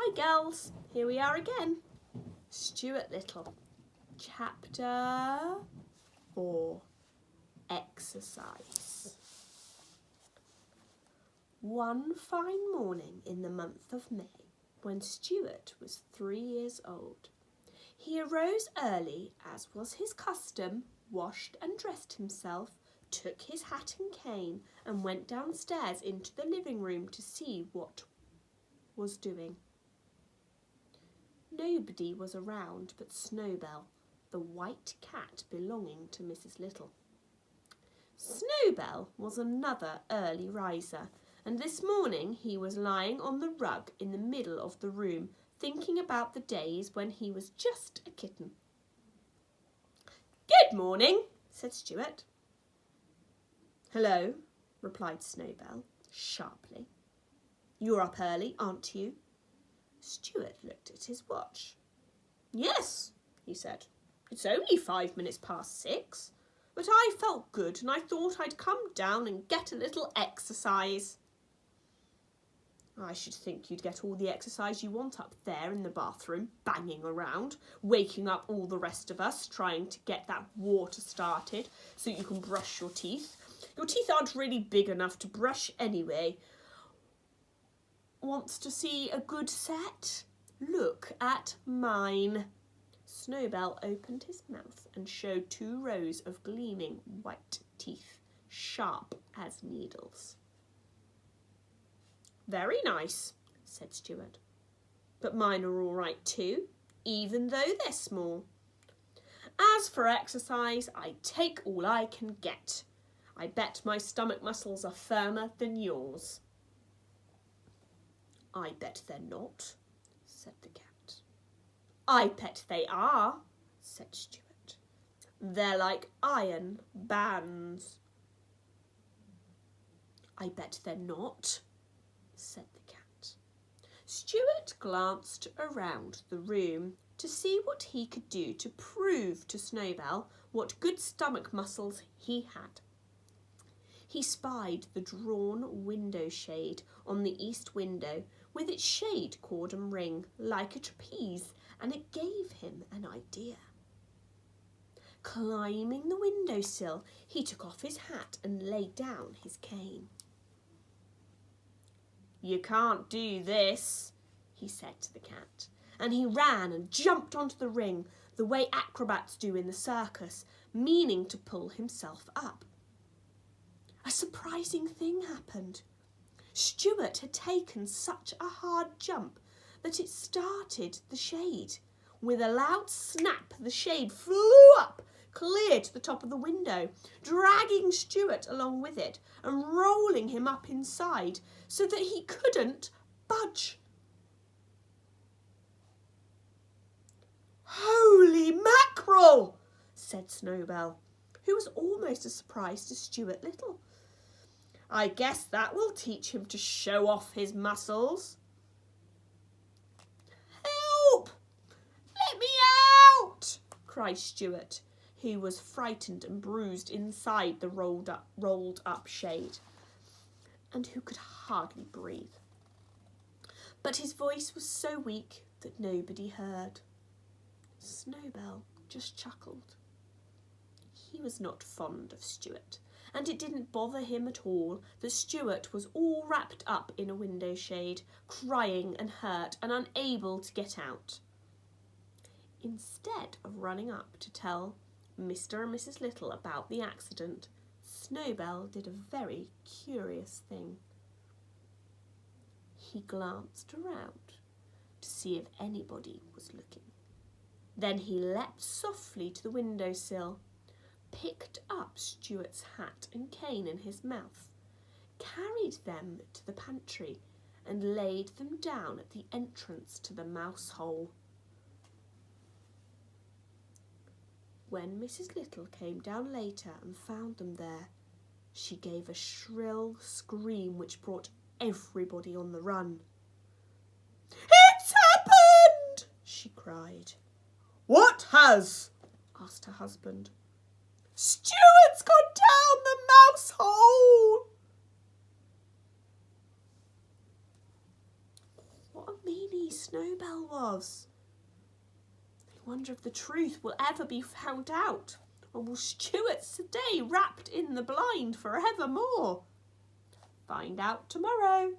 Hi girls, here we are again. Stuart Little, chapter 4, exercise. One fine morning in the month of May, when Stuart was 3 years old, he arose early, as was his custom, washed and dressed himself, took his hat and cane, and went downstairs into the living room to see what was doing. Nobody was around but Snowbell, the white cat belonging to Mrs. Little. Snowbell was another early riser, and this morning he was lying on the rug in the middle of the room, thinking about the days when he was just a kitten. "Good morning," said Stuart. "Hello," replied Snowbell sharply. "You're up early, aren't you?" Stuart looked at his watch. "Yes," he said. "It's only 5 minutes past 6, but I felt good and I thought I'd come down and get a little exercise." "I should think you'd get all the exercise you want up there in the bathroom, banging around, waking up all the rest of us, trying to get that water started so you can brush your teeth. Your teeth aren't really big enough to brush anyway. Wants to see a good set? Look at mine." Snowbell opened his mouth and showed 2 rows of gleaming white teeth, sharp as needles. "Very nice," said Stuart. "But mine are all right too, even though they're small. As for exercise, I take all I can get. I bet my stomach muscles are firmer than yours." "I bet they're not," said the cat. "I bet they are," said Stuart. "They're like iron bands." "I bet they're not," said the cat. Stuart glanced around the room to see what he could do to prove to Snowbell what good stomach muscles he had. He spied the drawn window shade on the east window with its shade cord and ring like a trapeze, and it gave him an idea. Climbing the windowsill, he took off his hat and laid down his cane. "You can't do this," he said to the cat, and he ran and jumped onto the ring the way acrobats do in the circus, meaning to pull himself up. A surprising thing happened. Stuart had taken such a hard jump that it started the shade. With a loud snap, the shade flew up, clear to the top of the window, dragging Stuart along with it and rolling him up inside so that he couldn't budge. "Holy mackerel!" said Snowbell, who was almost as surprised as Stuart Little. "I guess that will teach him to show off his muscles." "Help! Let me out!" cried Stuart, who was frightened and bruised inside the rolled up shade, and who could hardly breathe. But his voice was so weak that nobody heard. Snowbell just chuckled. He was not fond of Stuart, and it didn't bother him at all that Stuart was all wrapped up in a window shade, crying and hurt and unable to get out. Instead of running up to tell Mr. and Mrs. Little about the accident, Snowbell did a very curious thing. He glanced around to see if anybody was looking. Then he leapt softly to the windowsill, picked up Stuart's hat and cane in his mouth, carried them to the pantry, and laid them down at the entrance to the mouse hole. When Mrs. Little came down later and found them there, she gave a shrill scream which brought everybody on the run. "It's happened!" she cried. "What has?" asked her husband. "Stuart's gone down the mouse hole." "What a meanie tiny Snowbell was. I wonder if the truth will ever be found out, or will Stuart stay wrapped in the blind forevermore? Find out tomorrow.